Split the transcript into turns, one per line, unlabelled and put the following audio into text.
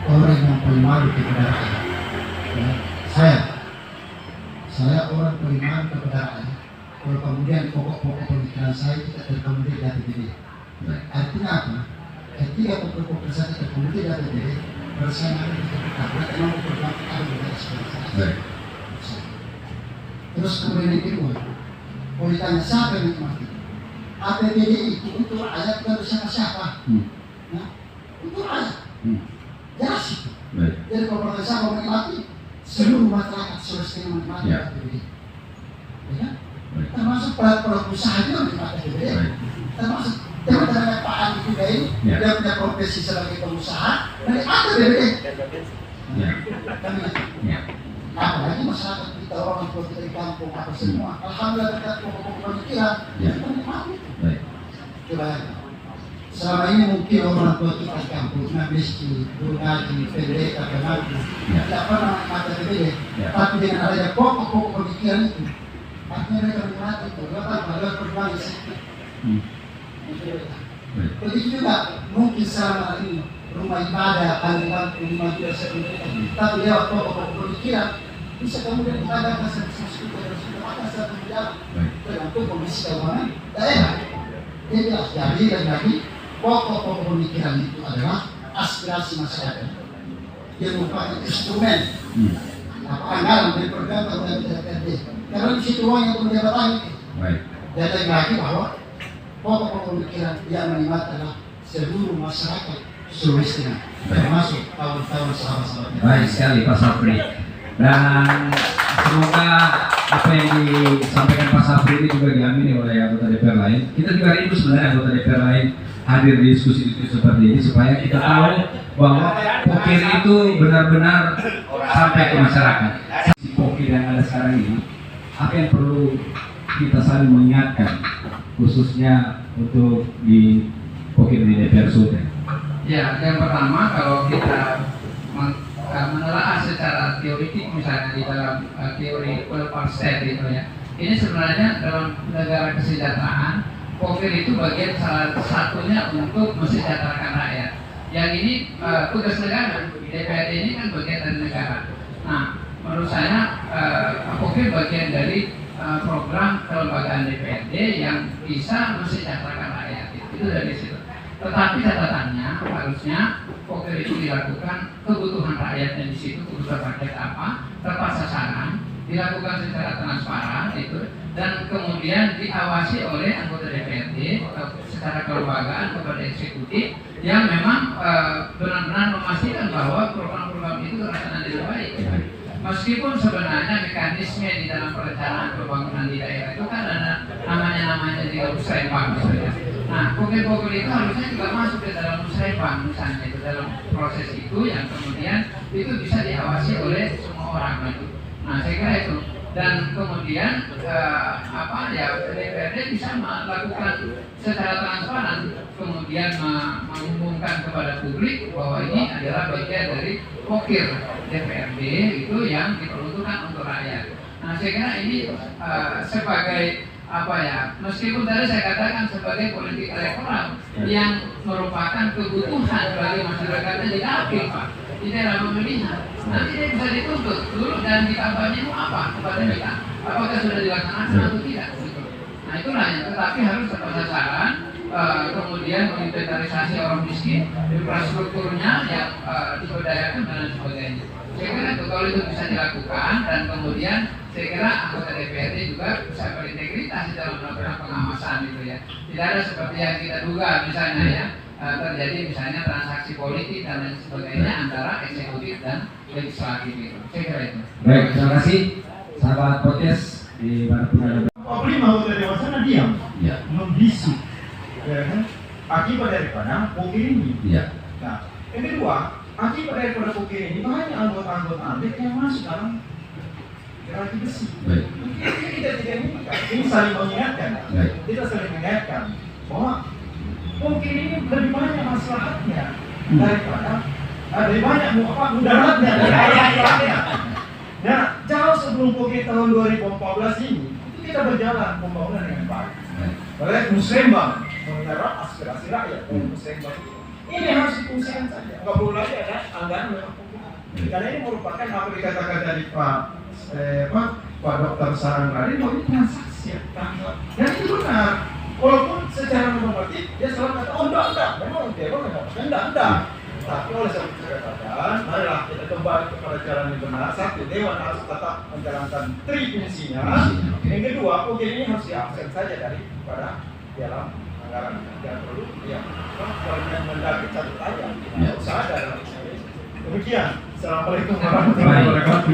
orang yang paling malu kepada rakyat. Ya, saya orang paling malu kepada rakyat. Kalau kemudian pokok-pokok pemikiran saya tidak terkomodir di APBD. Artinya apa? Ketika pokok-pokok saya terkomodir di APBD, bersama dengan kita memang program kita menjadi seperti itu. Terus kemudian yang kedua, kalau ditanya siapa yang menikmati? APBD itu untuk rakyat dan bersama siapa? Nah, untuk rakyat. Jelas itu. Jadi kalau pertanyaan siapa menikmati? Seluruh masyarakat selesai menikmati APBD. Ya kan? Termasuk pelaku usaha juga menikmati APBD. Termasuk teman-teman Pak Andi juga ini, dia punya profesi sebagai pengusaha, menikmati APBD. Apalagi masyarakat kita, orang tua kita di kampung, apa semua. Alhamdulillah berkat pokok-pokok pemikiran, kita menikmati. Coba selama ini mungkin orang tua kita di kampung, miskin, guru ngaji, pendeta, pengaji, tidak pernah menikmati APBD. Tapi dengan adanya pokok-pokok pemikiran itu, artinya mereka menikmati itu. Lewat perjuangan sedikit. Begitu juga mungkin selama ini rumah ibadah, aliran rumah ibadah seperti tapi lewat pokok-pokok pemikiran bisa kemudian kita ada satu tergantung kondisi keuangan daerah. Jadi lagi pokok-pokok pemikiran itu adalah aspirasi masyarakat yang merupakan instrumen anggaran dari program atau DPRD. Karena di situ uang yang menjabatan itu. Dan lagi bahwa pokok-pokok pemikiran yang menikmati adalah seluruh masyarakat Sulawesi Tengah, termasuk tahun-tahun sahabat-sahabatnya.
Baik sekali Pak Sapri. Dan semoga apa yang disampaikan Pak Sapri ini juga diamini oleh anggota DPR lain. Kita juga rindu sebenarnya anggota DPR lain hadir di diskusi-diskusi seperti ini supaya kita tahu bahwa pokir itu benar-benar sampai ke masyarakat. Pokir yang ada sekarang ini, apa yang perlu kita saling mengingatkan, khususnya untuk di pokir di DPR Sulteng?
Ya, yang pertama kalau kita menelaah secara teoritik misalnya di dalam teori welfare state itu ya, ini sebenarnya dalam negara kesejahteraan pokir itu bagian salah satunya untuk mensejahterakan rakyat. Yang ini tugas negara, DPRD ini kan bagian dari negara. Nah, menurut saya pokir bagian dari program kelembagaan DPRD yang bisa mensejahterakan rakyat. Itu dari situ. Tetapi catatannya harusnya pokir itu dilakukan kebutuhan rakyatnya di situ, kebutuhan rakyat apa, tepat sasaran, dilakukan secara transparan itu, dan kemudian diawasi oleh anggota DPRD secara kelembagaan kepada eksekutif yang memang benar-benar memastikan bahwa program-program itu terlaksana dengan baik. Meskipun sebenarnya mekanisme di dalam perencanaan pembangunan di daerah itu kan ada namanya di musrembang misalnya. Nah, pokir-pokir itu harusnya juga masuk ke dalam musrembang misalnya itu dalam proses itu yang kemudian itu bisa diawasi oleh semua orang itu. Nah, saya kira itu. Dan kemudian DPRD bisa melakukan secara transparan, kemudian mengumumkan kepada publik bahwa ini adalah bagian dari pokir DPRD itu yang diperuntukkan untuk rakyat. Nah, saya kira ini sebagai meskipun tadi saya katakan sebagai politik elektoral yang merupakan kebutuhan bagi masyarakatnya di dapil, Pak, di daerah pemilihan. Nanti dia bisa dituntut dulu dan di kampanye mau apa kepada kita, apakah sudah dilaksanakan atau tidak. Nah, itulah yang tetapi harus tepat sasaran, kemudian menginventarisasi orang miskin, infrastrukturnya yang diberdayakan dan sebagainya. Saya kira itu kalau itu bisa dilakukan dan kemudian saya kira anggota DPRD juga bisa berintegritas dalam melakukan pengawasan itu ya. Tidak ada seperti yang kita duga misalnya ya terjadi misalnya transaksi politik dan lain sebagainya antara eksekutif dan legislatif itu. Saya kira itu.
Baik, terima kasih sahabat podcast di mana pun ada.
Problema anggota dewan sana diam, membisu, ya kan? Akibat daripada pokir ini. Nah, yang kedua, akibat daripada pokir ini banyak anggota-anggota ABEK yang masuk dalam gerasi besi. Kita tidak ini saling mengingatkan. Kita saling mengingatkan bahwa pokir ini lebih banyak masalahnya daripada lebih banyak mudaratnya dari masalahnya. Nah, jauh sebelum pokir tahun 2014 ini itu kita berjalan pembangunan dengan baik. Oleh musrembang menyerap aspirasi rakyat. Musrembang ini harus difungsikan saja. Nggak perlu lagi ada anggaran memang pokoknya. Karena ini merupakan apa dikatakan tadi Pak Dokter Sarang tadi, bahwa ini transaksi ya. Dan itu benar. Walaupun secara normatif dia selalu kata, oh enggak, memang dia mengatakan enggak. Tapi oleh sebab itu saya katakan, marilah kita kembali kepada jalan yang benar. Satu, Dewan harus tetap menjalankan fungsinya. Yang kedua, ini harus diabsen saja daripada dalam anggaran. Jangan perlu ya, kalau yang mendaki satu saja, tidak usah ada. Demikian. Assalamualaikum warahmatullahi wabarakatuh.